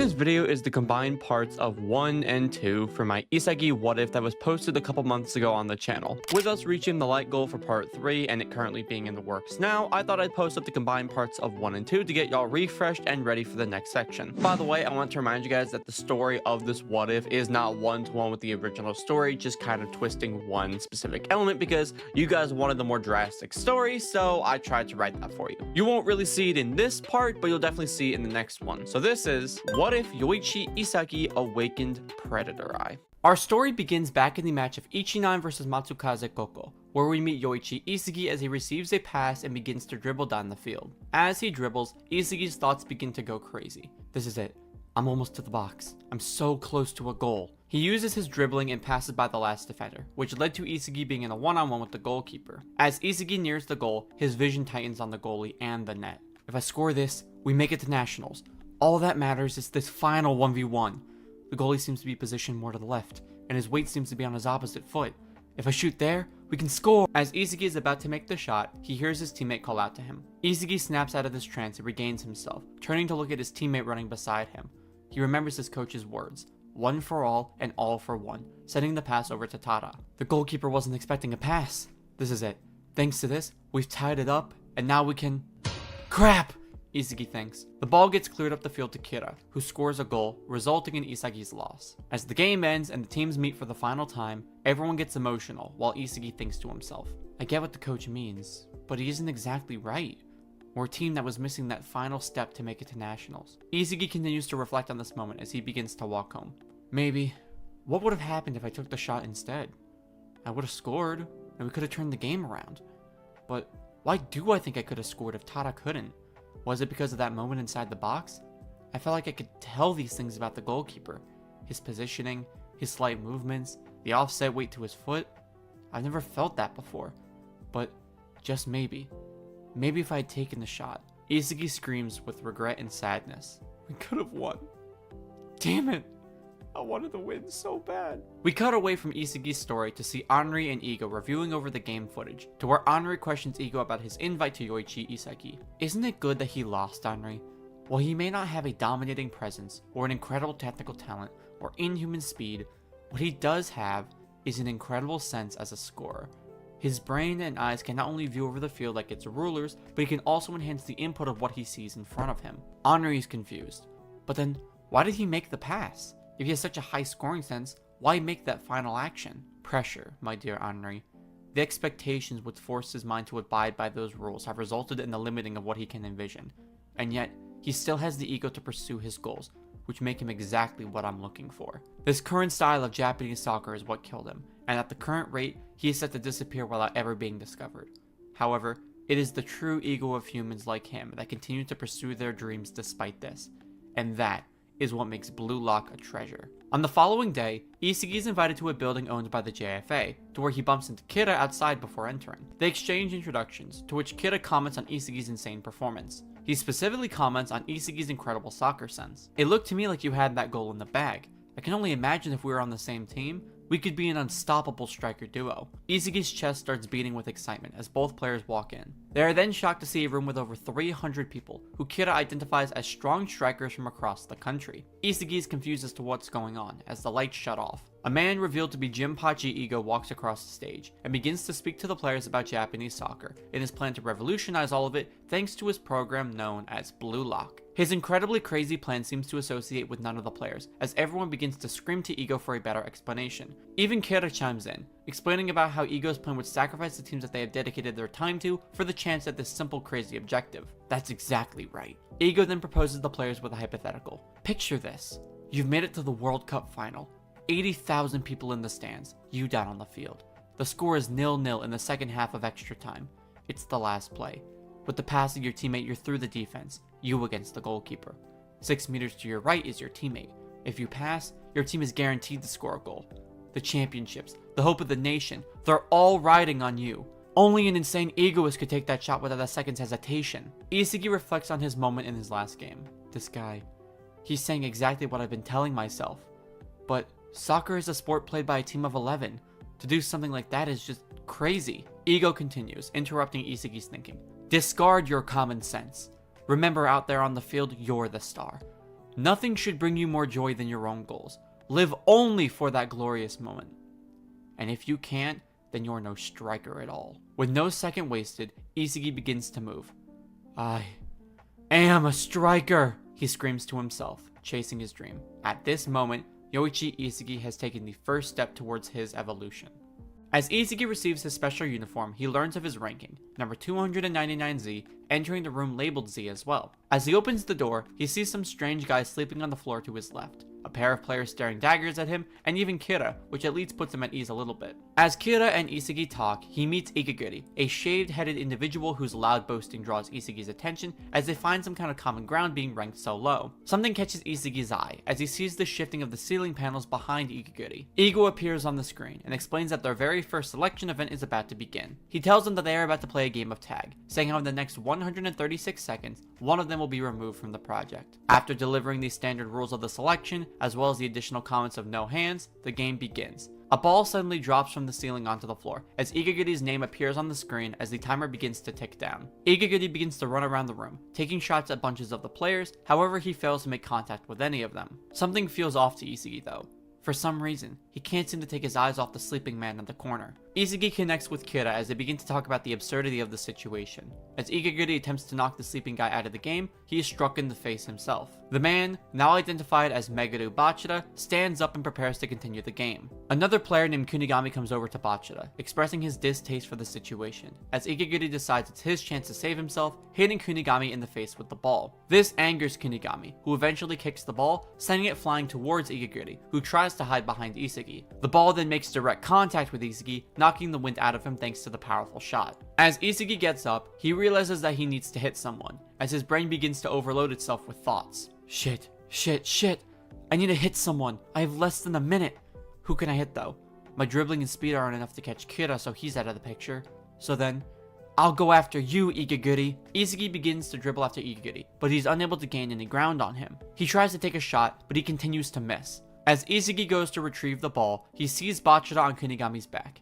Today's video is the combined parts of 1 and 2 for my Isagi What If that was posted a couple months ago on the channel. With us reaching the like goal for part 3 and it currently being in the works now, I thought I'd post up the combined parts of 1 and 2 to get y'all refreshed and ready for the next section. By the way, I want to remind you guys that the story of this What If is not one-to-one with the original story, just kind of twisting one specific element because you guys wanted the more drastic story, so I tried to write that for you. You won't really see it in this part, but you'll definitely see it in the next one. So this is What If Yoichi Isagi Awakened Predator Eye. Our story begins back in the match of Ichinan vs Matsukaze Koko, where we meet Yoichi Isagi as he receives a pass and begins to dribble down the field. As he dribbles, Isagi's thoughts begin to go crazy. This is it. I'm almost to the box. I'm so close to a goal. He uses his dribbling and passes by the last defender, which led to Isagi being in a one-on-one with the goalkeeper. As Isagi nears the goal, his vision tightens on the goalie and the net. If I score this, we make it to nationals. All that matters is this final 1v1. The goalie seems to be positioned more to the left, and his weight seems to be on his opposite foot. If I shoot there, we can score! As Isagi is about to make the shot, he hears his teammate call out to him. Isagi snaps out of this trance and regains himself, turning to look at his teammate running beside him. He remembers his coach's words, one for all and all for one, sending the pass over to Tada. The goalkeeper wasn't expecting a pass. This is it. Thanks to this, we've tied it up, and now we can... Crap! Isagi thinks. The ball gets cleared up the field to Kira, who scores a goal, resulting in Isagi's loss. As the game ends and the teams meet for the final time, everyone gets emotional, while Isagi thinks to himself, I get what the coach means, but he isn't exactly right. We're a team that was missing that final step to make it to nationals. Isagi continues to reflect on this moment as he begins to walk home. Maybe, what would have happened if I took the shot instead? I would have scored, and we could have turned the game around. But why do I think I could have scored if Tada couldn't? Was it because of that moment inside the box? I felt like I could tell these things about the goalkeeper. His positioning, his slight movements, the offset weight to his foot. I've never felt that before. But just maybe. Maybe if I had taken the shot. Isagi screams with regret and sadness. We could have won. Damn it. I wanted to win so bad. We cut away from Isagi's story to see Henri and Ego reviewing over the game footage, to where Henri questions Ego about his invite to Yoichi Isagi. Isn't it good that he lost, Henri? While he may not have a dominating presence, or an incredible technical talent, or inhuman speed, what he does have is an incredible sense as a scorer. His brain and eyes can not only view over the field like it's rulers, but he can also enhance the input of what he sees in front of him. Henri is confused. But then, why did he make the pass? If he has such a high scoring sense, why make that final action? Pressure, my dear Henri. The expectations which forced his mind to abide by those rules have resulted in the limiting of what he can envision. And yet, he still has the ego to pursue his goals, which make him exactly what I'm looking for. This current style of Japanese soccer is what killed him, and at the current rate, he is set to disappear without ever being discovered. However, it is the true ego of humans like him that continue to pursue their dreams despite this. And that is what makes Blue Lock a treasure. On the following day, Isagi is invited to a building owned by the JFA, to where he bumps into Kira outside before entering. They exchange introductions, to which Kira comments on Isagi's insane performance. He specifically comments on Isagi's incredible soccer sense. It looked to me like you had that goal in the bag. I can only imagine if we were on the same team, we could be an unstoppable striker duo. Isagi's chest starts beating with excitement as both players walk in. They are then shocked to see a room with over 300 people, who Kira identifies as strong strikers from across the country. Isagi is confused as to what's going on, as the lights shut off. A man revealed to be Jinpachi Ego walks across the stage, and begins to speak to the players about Japanese soccer, in his plan to revolutionize all of it thanks to his program known as Blue Lock. His incredibly crazy plan seems to associate with none of the players, as everyone begins to scream to Ego for a better explanation. Even Kira chimes in, explaining about how Ego's plan would sacrifice the teams that they have dedicated their time to for the chance at this simple crazy objective. That's exactly right. Ego then proposes the players with a hypothetical. Picture this. You've made it to the World Cup final. 80,000 people in the stands, you down on the field. The score is 0-0 in the second half of extra time. It's the last play. With the pass of your teammate, you're through the defense, you against the goalkeeper. 6 meters to your right is your teammate. If you pass, your team is guaranteed to score a goal. The championships, the hope of the nation, they're all riding on you. Only an insane egoist could take that shot without a second's hesitation. Isagi reflects on his moment in his last game. This guy, he's saying exactly what I've been telling myself. But soccer is a sport played by a team of 11. To do something like that is just crazy. Ego continues, interrupting Isagi's thinking. Discard your common sense. Remember, out there on the field, you're the star. Nothing should bring you more joy than your own goals. Live only for that glorious moment. And if you can't, then you're no striker at all. With no second wasted, Isagi begins to move. I am a striker, he screams to himself, chasing his dream. At this moment, Yoichi Isagi has taken the first step towards his evolution. As Isagi receives his special uniform, he learns of his ranking, number 299Z, entering the room labeled Z as well. As he opens the door, he sees some strange guy sleeping on the floor to his left, a pair of players staring daggers at him, and even Kira, which at least puts him at ease a little bit. As Kira and Isagi talk, he meets Igaguri, a shaved-headed individual whose loud boasting draws Isagi's attention as they find some kind of common ground being ranked so low. Something catches Isagi's eye as he sees the shifting of the ceiling panels behind Igaguri. Ego appears on the screen and explains that their very first selection event is about to begin. He tells them that they are about to play a game of tag, saying how in the next 136 seconds, one of them will be removed from the project. After delivering the standard rules of the selection, as well as the additional comments of no hands, the game begins. A ball suddenly drops from the ceiling onto the floor, as Igaguri's name appears on the screen as the timer begins to tick down. Igaguri begins to run around the room, taking shots at bunches of the players, however he fails to make contact with any of them. Something feels off to Isagi though. For some reason, he can't seem to take his eyes off the sleeping man in the corner. Isagi connects with Kira as they begin to talk about the absurdity of the situation. As Igaguri attempts to knock the sleeping guy out of the game, he is struck in the face himself. The man, now identified as Meguru Bachira, stands up and prepares to continue the game. Another player named Kunigami comes over to Bachira, expressing his distaste for the situation, as Igaguri decides it's his chance to save himself, hitting Kunigami in the face with the ball. This angers Kunigami, who eventually kicks the ball, sending it flying towards Igaguri, who tries to hide behind Isagi. The ball then makes direct contact with Isagi, knocking the wind out of him thanks to the powerful shot. As Isagi gets up, he realizes that he needs to hit someone, as his brain begins to overload itself with thoughts. Shit. I need to hit someone. I have less than a minute. Who can I hit though? My dribbling and speed aren't enough to catch Kira, so he's out of the picture. So then, I'll go after you, Igaguri. Isagi begins to dribble after Igaguri, but he's unable to gain any ground on him. He tries to take a shot, but he continues to miss. As Isagi goes to retrieve the ball, he sees Bachira on Kunigami's back.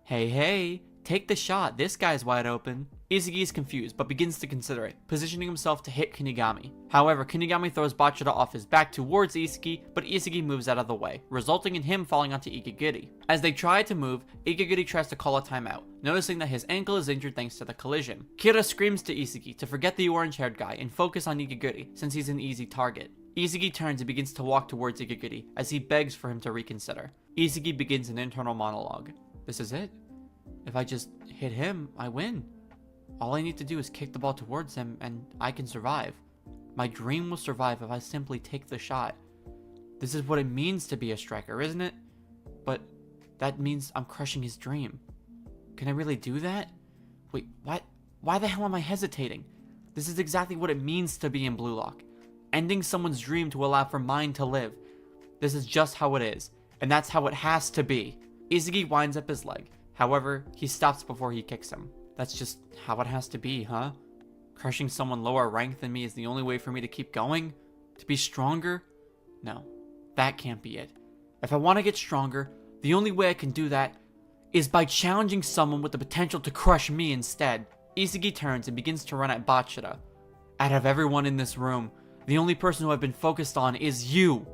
Hey, take the shot, this guy's wide open. Isagi is confused, but begins to consider it, positioning himself to hit Kunigami. However, Kunigami throws Bachira off his back towards Isagi, but Isagi moves out of the way, resulting in him falling onto Igaguri. As they try to move, Igaguri tries to call a timeout, noticing that his ankle is injured thanks to the collision. Kira screams to Isagi to forget the orange-haired guy and focus on Igaguri, since he's an easy target. Isagi turns and begins to walk towards Igaguri, as he begs for him to reconsider. Isagi begins an internal monologue. This is it. If I just hit him, I win. All I need to do is kick the ball towards him, and I can survive. My dream will survive if I simply take the shot. This is what it means to be a striker, isn't it? But that means I'm crushing his dream. Can I really do that? Wait, what? Why the hell am I hesitating? This is exactly what it means to be in BLUELOCK. Ending someone's dream to allow for mine to live. This is just how it is, and that's how it has to be. Isagi winds up his leg. However, he stops before he kicks him. That's just how it has to be, huh? Crushing someone lower ranked than me is the only way for me to keep going? To be stronger? No, that can't be it. If I want to get stronger, the only way I can do that is by challenging someone with the potential to crush me instead. Isagi turns and begins to run at Bachira. Out of everyone in this room, the only person who I've been focused on is you.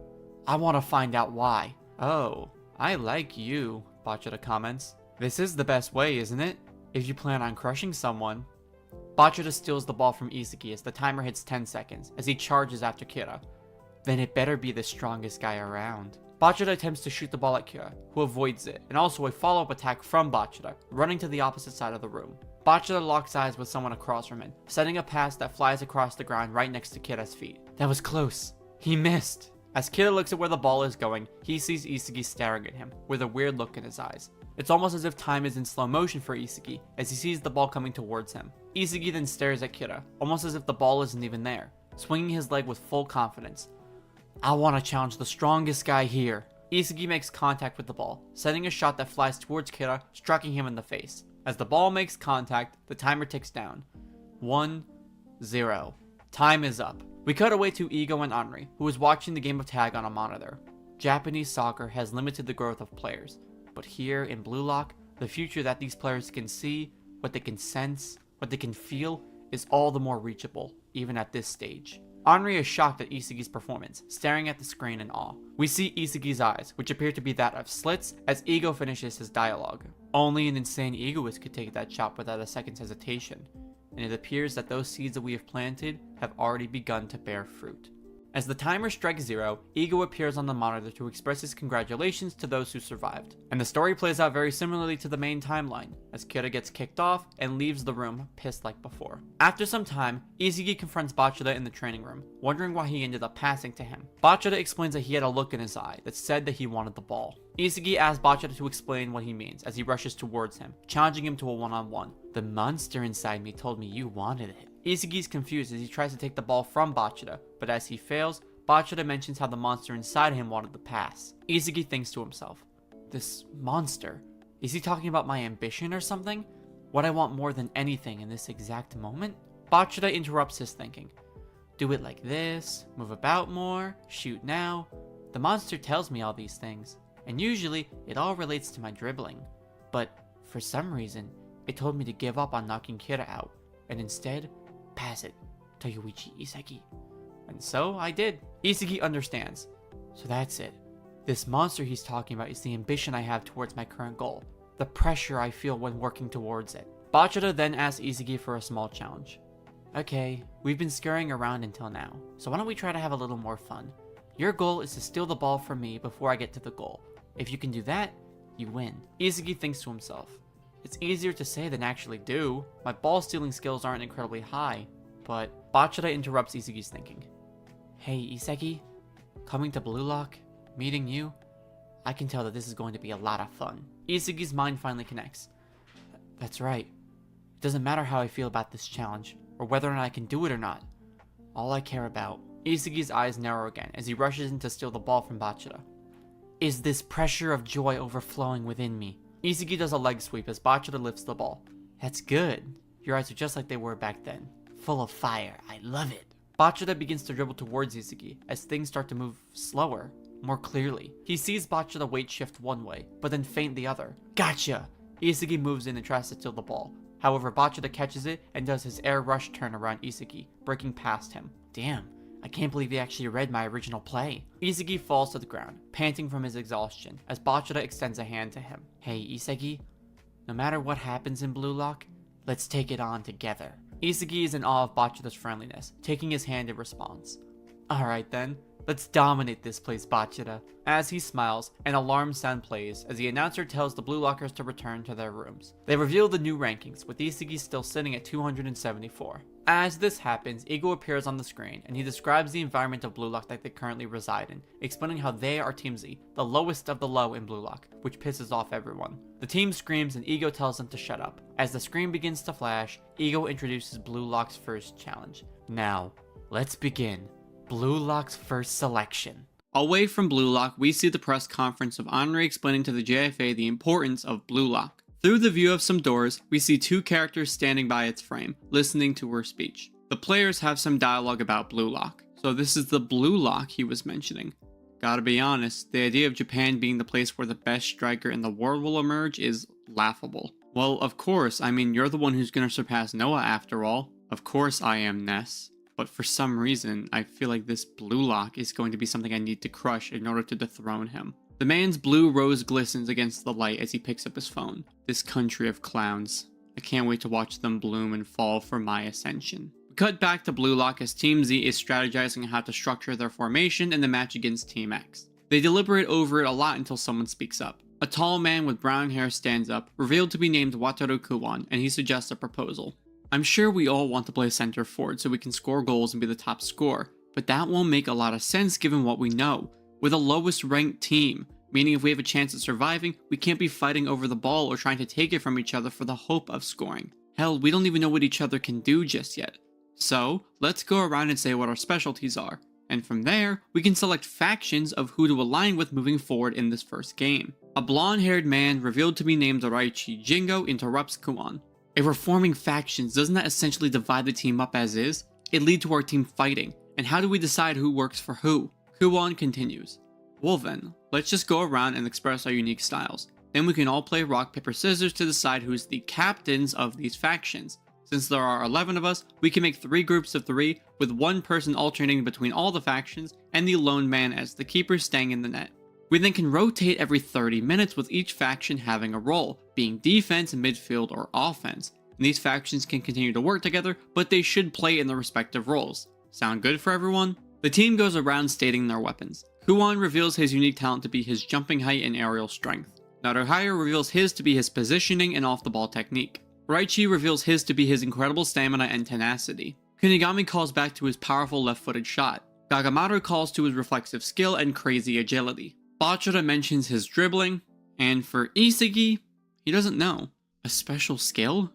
I want to find out why. Oh, I like you, Bachira comments. This is the best way, isn't it? If you plan on crushing someone. Bachira steals the ball from Isagi as the timer hits 10 seconds, as he charges after Kira. Then it better be the strongest guy around. Bachira attempts to shoot the ball at Kira, who avoids it, and also a follow-up attack from Bachira, running to the opposite side of the room. Bachira locks eyes with someone across from him, sending a pass that flies across the ground right next to Kira's feet. That was close. He missed. As Kira looks at where the ball is going, he sees Isagi staring at him, with a weird look in his eyes. It's almost as if time is in slow motion for Isagi, as he sees the ball coming towards him. Isagi then stares at Kira, almost as if the ball isn't even there, swinging his leg with full confidence. I want to challenge the strongest guy here. Isagi makes contact with the ball, sending a shot that flies towards Kira, striking him in the face. As the ball makes contact, the timer ticks down. 1-0. Time is up. We cut away to Ego and Henri, who is watching the game of tag on a monitor. Japanese soccer has limited the growth of players, but here in BLUELOCK, the future that these players can see, what they can sense, what they can feel, is all the more reachable, even at this stage. Anri is shocked at Isagi's performance, staring at the screen in awe. We see Isagi's eyes, which appear to be that of slits, as Ego finishes his dialogue. Only an insane egoist could take that shot without a second's hesitation, and it appears that those seeds that we have planted have already begun to bear fruit. As the timer strikes 0, Ego appears on the monitor to express his congratulations to those who survived. And the story plays out very similarly to the main timeline, as Kira gets kicked off and leaves the room pissed like before. After some time, Isagi confronts Bachira in the training room, wondering why he ended up passing to him. Bachira explains that he had a look in his eye that said that he wanted the ball. Isagi asks Bachira to explain what he means as he rushes towards him, challenging him to a one-on-one. The monster inside me told me you wanted it. Isagi's confused as he tries to take the ball from Bachira, but as he fails, Bachira mentions how the monster inside him wanted the pass. Isagi thinks to himself, this monster, is he talking about my ambition or something? What I want more than anything in this exact moment? Bachira interrupts his thinking. Do it like this, move about more, shoot now. The monster tells me all these things, and usually it all relates to my dribbling. But for some reason, it told me to give up on knocking Kira out, and instead, pass it to Yoichi Isagi. And so I did. Isagi understands. So that's it. This monster he's talking about is the ambition I have towards my current goal. The pressure I feel when working towards it. Bachira then asks Isagi for a small challenge. Okay, we've been scurrying around until now, so why don't we try to have a little more fun? Your goal is to steal the ball from me before I get to the goal. If you can do that, you win. Isagi thinks to himself. It's easier to say than actually do. My ball stealing skills aren't incredibly high. But Bachira interrupts Isagi's thinking. Hey Isagi, coming to Blue Lock, meeting you, I can tell that this is going to be a lot of fun. Isagi's mind finally connects. That's right. It doesn't matter how I feel about this challenge, or whether or not I can do it or not. All I care about. Isagi's eyes narrow again as he rushes in to steal the ball from Bachira. Is this pressure of joy overflowing within me? Isagi does a leg sweep as Bachira lifts the ball. That's good. Your eyes are just like they were back then. Full of fire. I love it. Bachira begins to dribble towards Isagi as things start to move slower, more clearly. He sees Bachira weight shift one way, but then feint the other. Gotcha! Isagi moves in and tries to steal the ball. However, Bachira catches it and does his air rush turn around Isagi, breaking past him. Damn, I can't believe he actually read my original play. Isagi falls to the ground, panting from his exhaustion, as Bachira extends a hand to him. Hey Isagi, no matter what happens in Blue Lock, let's take it on together. Isagi is in awe of Bachira's friendliness, taking his hand in response. Alright then, let's dominate this place, Bachira. As he smiles, an alarm sound plays as the announcer tells the Blue Lockers to return to their rooms. They reveal the new rankings, with Isagi still sitting at 274. As this happens, Ego appears on the screen, and he describes the environment of Blue Lock that they currently reside in, explaining how they are Team Z, the lowest of the low in Blue Lock, which pisses off everyone. The team screams and Ego tells them to shut up. As the screen begins to flash, Ego introduces Blue Lock's first challenge. Now, let's begin. Blue Lock's first selection. Away from Blue Lock, we see the press conference of Anri explaining to the JFA the importance of Blue Lock. Through the view of some doors, we see two characters standing by its frame, listening to her speech. The players have some dialogue about Blue Lock, so this is the Blue Lock he was mentioning. Gotta be honest, the idea of Japan being the place where the best striker in the world will emerge is laughable. Well, of course, I mean, you're the one who's gonna surpass Noah after all. Of course I am, Ness. But for some reason, I feel like this Blue Lock is going to be something I need to crush in order to dethrone him. The man's blue rose glistens against the light as he picks up his phone. This country of clowns. I can't wait to watch them bloom and fall for my ascension. We cut back to Blue Lock as Team Z is strategizing how to structure their formation in the match against Team X. They deliberate over it a lot until someone speaks up. A tall man with brown hair stands up, revealed to be named Wataru Kuwan, and he suggests a proposal. I'm sure we all want to play center forward so we can score goals and be the top scorer, but that won't make a lot of sense given what we know. We're the lowest ranked team, meaning if we have a chance at surviving, we can't be fighting over the ball or trying to take it from each other for the hope of scoring. Hell, we don't even know what each other can do just yet. So, let's go around and say what our specialties are, and from there, we can select factions of who to align with moving forward in this first game. A blonde-haired man, revealed to be named Raichi Jingo, interrupts Kuwan. If we're forming factions, doesn't that essentially divide the team up as is? It leads to our team fighting, and how do we decide who works for who? Kuwan continues. Well then, let's just go around and express our unique styles. Then we can all play rock, paper, scissors to decide who's the captains of these factions. Since there are 11 of us, we can make 3 groups of 3, with one person alternating between all the factions and the lone man as the keeper staying in the net. We then can rotate every 30 minutes with each faction having a role, being defense, midfield, or offense. And these factions can continue to work together, but they should play in their respective roles. Sound good for everyone? The team goes around stating their weapons. Kuon reveals his unique talent to be his jumping height and aerial strength. Naruhaya reveals his to be his positioning and off-the-ball technique. Raichi reveals his to be his incredible stamina and tenacity. Kunigami calls back to his powerful left-footed shot. Gagamaru calls to his reflexive skill and crazy agility. Bachira mentions his dribbling, and for Isagi, he doesn't know. A special skill?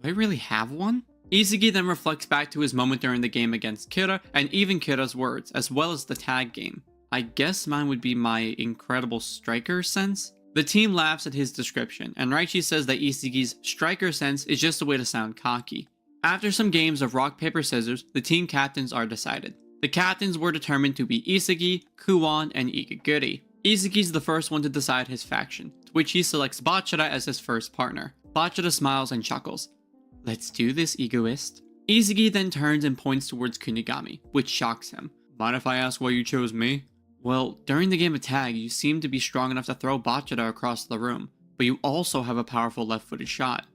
Do I really have one? Isagi then reflects back to his moment during the game against Kira, and even Kira's words, as well as the tag game. I guess mine would be my incredible striker sense? The team laughs at his description, and Raichi says that Isagi's striker sense is just a way to sound cocky. After some games of rock, paper, scissors, the team captains are decided. The captains were determined to be Isagi, Kuon, and Igaguri. Isagi's the first one to decide his faction, to which he selects Bachira as his first partner. Bachira smiles and chuckles. Let's do this, egoist. Isagi then turns and points towards Kunigami, which shocks him. Mind if I ask why you chose me? Well, during the game of tag, you seem to be strong enough to throw Bachira across the room, but you also have a powerful left-footed shot.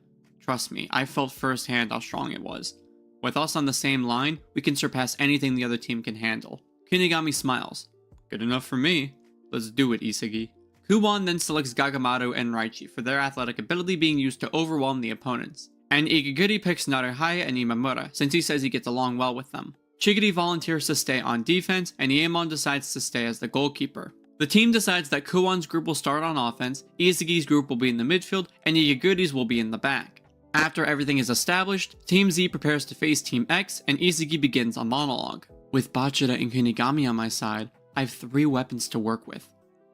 Trust me, I felt firsthand how strong it was. With us on the same line, we can surpass anything the other team can handle. Kunigami smiles. Good enough for me. Let's do it, Isagi. Kuon then selects Gagamaru and Raichi for their athletic ability being used to overwhelm the opponents. And Igaguri picks Naruhaya and Imamura since he says he gets along well with them. Chigiri volunteers to stay on defense, and Iemon decides to stay as the goalkeeper. The team decides that Kuon's group will start on offense, Isagi's group will be in the midfield, and Igaguri's will be in the back. After everything is established, Team Z prepares to face Team X, and Isagi begins a monologue. With Bachira and Kunigami on my side, I have 3 weapons to work with.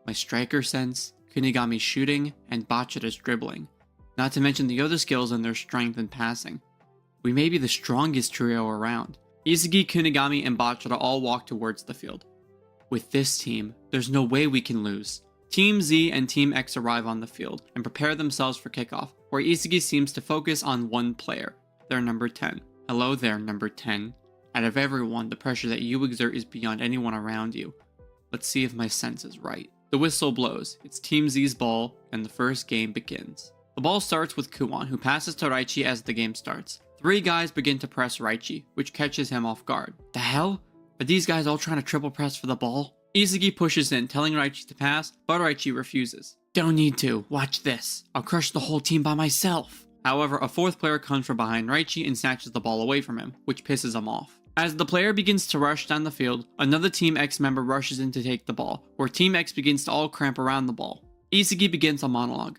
My striker sense, Kunigami's shooting, and Bachira's dribbling. Not to mention the other skills and their strength and passing. We may be the strongest trio around. Isagi, Kunigami, and Bachira all walk towards the field. With this team, there's no way we can lose. Team Z and Team X arrive on the field and prepare themselves for kickoff, where Isagi seems to focus on one player, their number 10. Hello there, number 10. Out of everyone, the pressure that you exert is beyond anyone around you. Let's see if my sense is right. The whistle blows, it's Team Z's ball, and the first game begins. The ball starts with Kuon, who passes to Raichi as the game starts. 3 guys begin to press Raichi, which catches him off guard. The hell? Are these guys all trying to triple press for the ball? Isagi pushes in, telling Raichi to pass, but Raichi refuses. Don't need to, watch this. I'll crush the whole team by myself. However, a 4th player comes from behind Raichi and snatches the ball away from him, which pisses him off. As the player begins to rush down the field, another Team X member rushes in to take the ball, where Team X begins to all cramp around the ball. Isagi begins a monologue.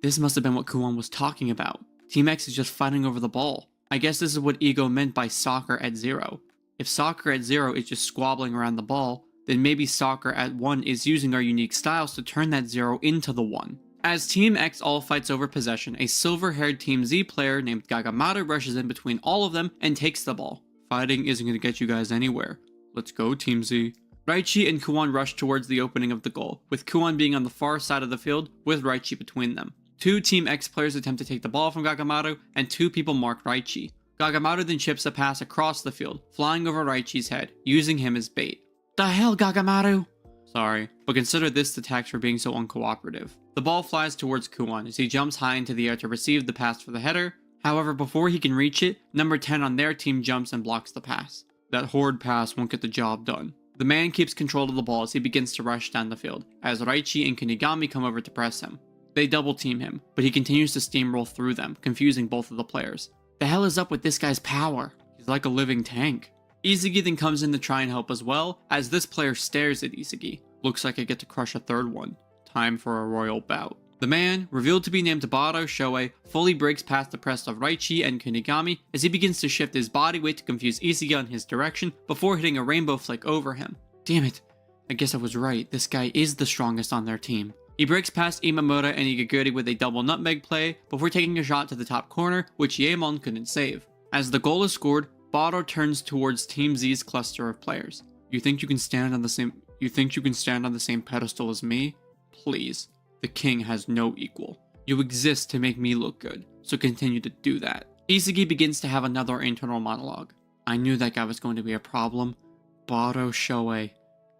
This must have been what Kuon was talking about. Team X is just fighting over the ball. I guess this is what Ego meant by soccer at 0. If soccer at 0 is just squabbling around the ball, then maybe soccer at 1 is using our unique styles to turn that 0 into the 1. As Team X all fights over possession, a silver-haired Team Z player named Gagamaru rushes in between all of them and takes the ball. Fighting isn't going to get you guys anywhere. Let's go, Team Z. Raichi and Kuon rush towards the opening of the goal, with Kuon being on the far side of the field with Raichi between them. 2 Team X players attempt to take the ball from Gagamaru, and 2 people mark Raichi. Gagamaru then chips a pass across the field, flying over Raichi's head, using him as bait. The hell, Gagamaru? Sorry, but consider this the tax for being so uncooperative. The ball flies towards Kuon as he jumps high into the air to receive the pass for the header. However, before he can reach it, number 10 on their team jumps and blocks the pass. That horrid pass won't get the job done. The man keeps control of the ball as he begins to rush down the field, as Raichi and Kunigami come over to press him. They double team him, but he continues to steamroll through them, confusing both of the players. The hell is up with this guy's power? He's like a living tank. Isagi then comes in to try and help as well, as this player stares at Isagi. Looks like I get to crush a 3rd one. Time for a royal bout. The man, revealed to be named Burū Rokku, fully breaks past the press of Raichi and Kunigami as he begins to shift his body weight to confuse Isagi on his direction before hitting a rainbow flick over him. Damn it. I guess I was right, this guy is the strongest on their team. He breaks past Imamura and Igaguri with a double nutmeg play before taking a shot to the top corner, which Iemon couldn't save. As the goal is scored, Burū turns towards Team Z's cluster of players. You think you can stand on the same pedestal as me? Please. The king has no equal. You exist to make me look good, so continue to do that. Isagi begins to have another internal monologue. I knew that guy was going to be a problem. Burū Rokku.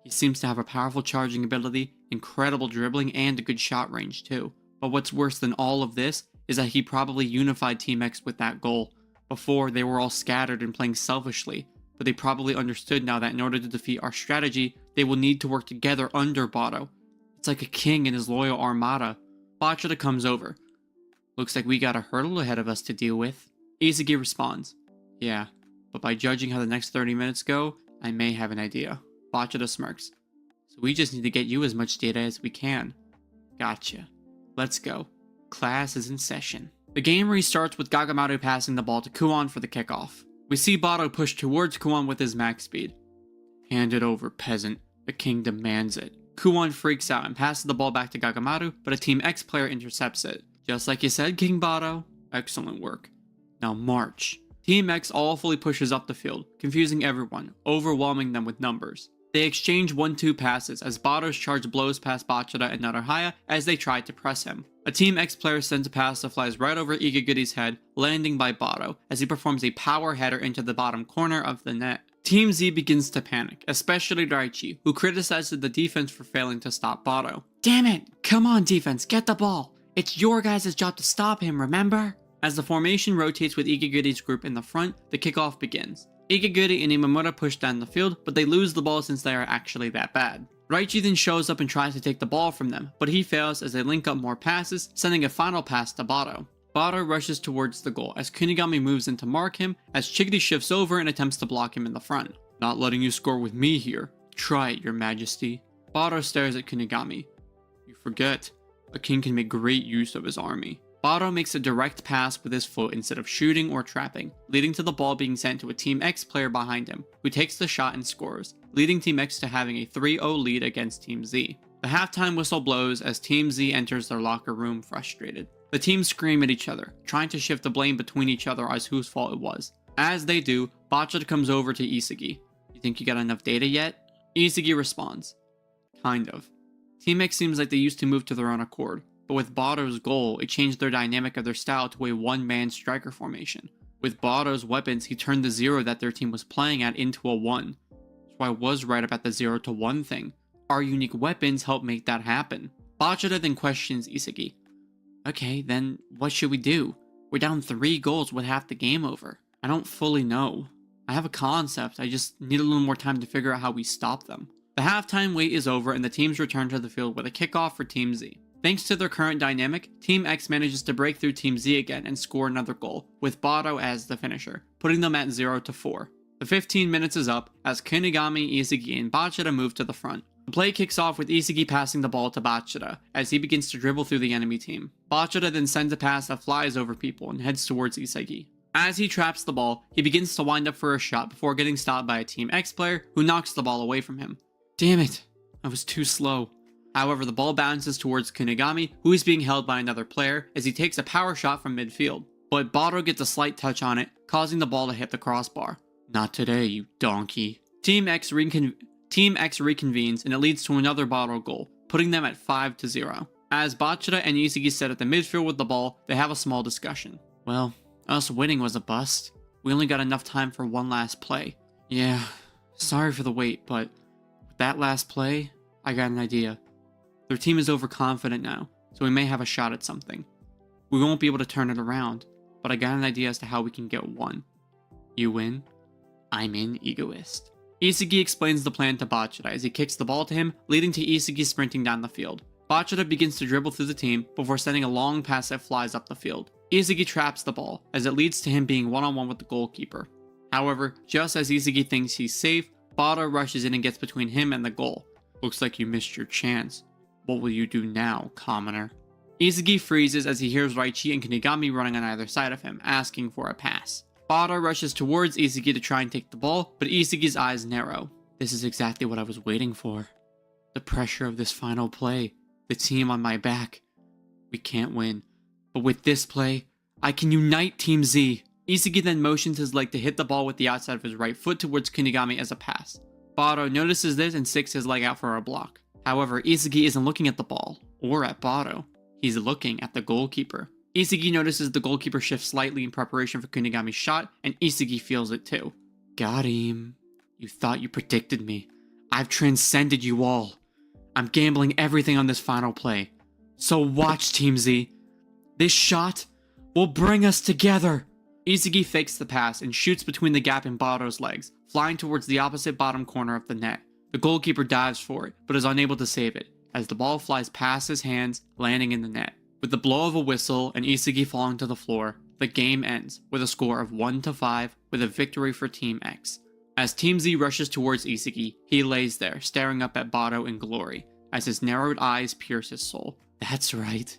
He seems to have a powerful charging ability, incredible dribbling, and a good shot range too. But what's worse than all of this is that he probably unified Team X with that goal. Before, they were all scattered and playing selfishly, but they probably understood now that in order to defeat our strategy, they will need to work together under Burū. It's like a king and his loyal armada. Bachira comes over. Looks like we got a hurdle ahead of us to deal with. Isagi responds, yeah, but by judging how the next 30 minutes go, I may have an idea. Bachira smirks. So we just need to get you as much data as we can. Gotcha. Let's go. Class is in session. The game restarts with Gagamaru passing the ball to Kuon for the kickoff. We see Burū push towards Kuon with his max speed. Hand it over, peasant. The king demands it. Kuon freaks out and passes the ball back to Gagamaru, but a Team X player intercepts it. Just like you said, King Burū. Excellent work. Now march. Team X awfully pushes up the field, confusing everyone, overwhelming them with numbers. They exchange 1-2 passes as Burū's charge blows past Bachira and Naruhaya as they try to press him. A Team X player sends a pass that flies right over Igaguri's head, landing by Burū as he performs a power header into the bottom corner of the net. Team Z begins to panic, especially Yoichi, who criticizes the defense for failing to stop Burū. Damn it! Come on defense, get the ball! It's your guys' job to stop him, remember? As the formation rotates with Igaguri's group in the front, the kickoff begins. Igaguri and Imamura push down the field, but they lose the ball since they are actually that bad. Yoichi then shows up and tries to take the ball from them, but he fails as they link up more passes, sending a final pass to Burū. Burū rushes towards the goal as Kunigami moves in to mark him, as Chigiri shifts over and attempts to block him in the front. Not letting you score with me here. Try it, your majesty. Burū stares at Kunigami. You forget, a king can make great use of his army. Burū makes a direct pass with his foot instead of shooting or trapping, leading to the ball being sent to a Team X player behind him, who takes the shot and scores, leading Team X to having a 3-0 lead against Team Z. The halftime whistle blows as Team Z enters their locker room frustrated. The teams scream at each other, trying to shift the blame between each other as whose fault it was. As they do, Bachira comes over to Isagi. You think you got enough data yet? Isagi responds, kind of. Team X seems like they used to move to their own accord, but with Burū's goal, it changed their dynamic of their style to a one-man striker formation. With Burū's weapons, he turned the 0 that their team was playing at into a 1. So I was right about the 0 to 1 thing. Our unique weapons help make that happen. Bachira then questions Isagi. Okay, then what should we do? We're down 3 goals with half the game over. I don't fully know. I have a concept, I just need a little more time to figure out how we stop them. The halftime wait is over and the teams return to the field with a kickoff for Team Z. Thanks to their current dynamic, Team X manages to break through Team Z again and score another goal, with Burū as the finisher, putting them at 0-4. The 15 minutes is up as Kunigami, Isagi, and Bachira move to the front. The play kicks off with Isagi passing the ball to Bachira as he begins to dribble through the enemy team. Bachira then sends a pass that flies over people and heads towards Isagi. As he traps the ball, he begins to wind up for a shot before getting stopped by a Team X player who knocks the ball away from him. Damn it, I was too slow. However, the ball bounces towards Kunigami, who is being held by another player as he takes a power shot from midfield. But Burū gets a slight touch on it, causing the ball to hit the crossbar. Not today, you donkey. Team X reconvenes and it leads to another Burū goal, putting them at 5-0. As Bachira and Isagi sit at the midfield with the ball, they have a small discussion. Well, us winning was a bust. We only got enough time for one last play. Yeah, sorry for the wait, but with that last play, I got an idea. Their team is overconfident now, so we may have a shot at something. We won't be able to turn it around, but I got an idea as to how we can get one. You win, I'm in, egoist. Isagi explains the plan to Bachira as he kicks the ball to him, leading to Isagi sprinting down the field. Bachira begins to dribble through the team before sending a long pass that flies up the field. Isagi traps the ball, as it leads to him being one-on-one with the goalkeeper. However, just as Isagi thinks he's safe, Burū rushes in and gets between him and the goal. Looks like you missed your chance. What will you do now, commoner? Isagi freezes as he hears Yoichi and Kunigami running on either side of him, asking for a pass. Burū rushes towards Isagi to try and take the ball, but Isagi's eyes narrow. This is exactly what I was waiting for. The pressure of this final play, the team on my back. We can't win, but with this play, I can unite Team Z. Isagi then motions his leg to hit the ball with the outside of his right foot towards Kunigami as a pass. Burū notices this and sticks his leg out for a block. However, Isagi isn't looking at the ball, or at Burū. He's looking at the goalkeeper. Isagi notices the goalkeeper shift slightly in preparation for Kunigami's shot, and Isagi feels it too. Got him. You thought you predicted me. I've transcended you all. I'm gambling everything on this final play. So watch, Team Z. This shot will bring us together. Isagi fakes the pass and shoots between the gap in Bado's legs, flying towards the opposite bottom corner of the net. The goalkeeper dives for it, but is unable to save it, as the ball flies past his hands, landing in the net. With the blow of a whistle and Isagi falling to the floor, the game ends with a score of 1-5 with a victory for Team X. As Team Z rushes towards Isagi, he lays there, staring up at Bado in glory, as his narrowed eyes pierce his soul. That's right.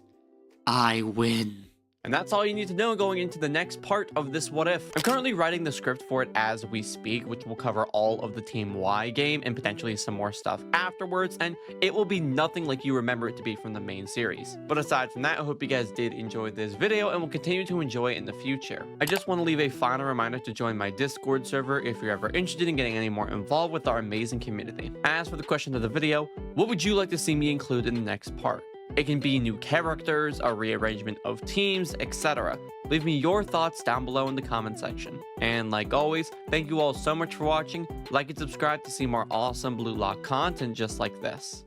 I win. And that's all you need to know going into the next part of this What If. I'm currently writing the script for it as we speak, which will cover all of the Team Y game and potentially some more stuff afterwards, and it will be nothing like you remember it to be from the main series. But aside from that, I hope you guys did enjoy this video and will continue to enjoy it in the future. I just want to leave a final reminder to join my Discord server if you're ever interested in getting any more involved with our amazing community. As for the question of the video, what would you like to see me include in the next part? It can be new characters, a rearrangement of teams, etc. Leave me your thoughts down below in the comment section. And like always, thank you all so much for watching. Like and subscribe to see more awesome Blue Lock content just like this.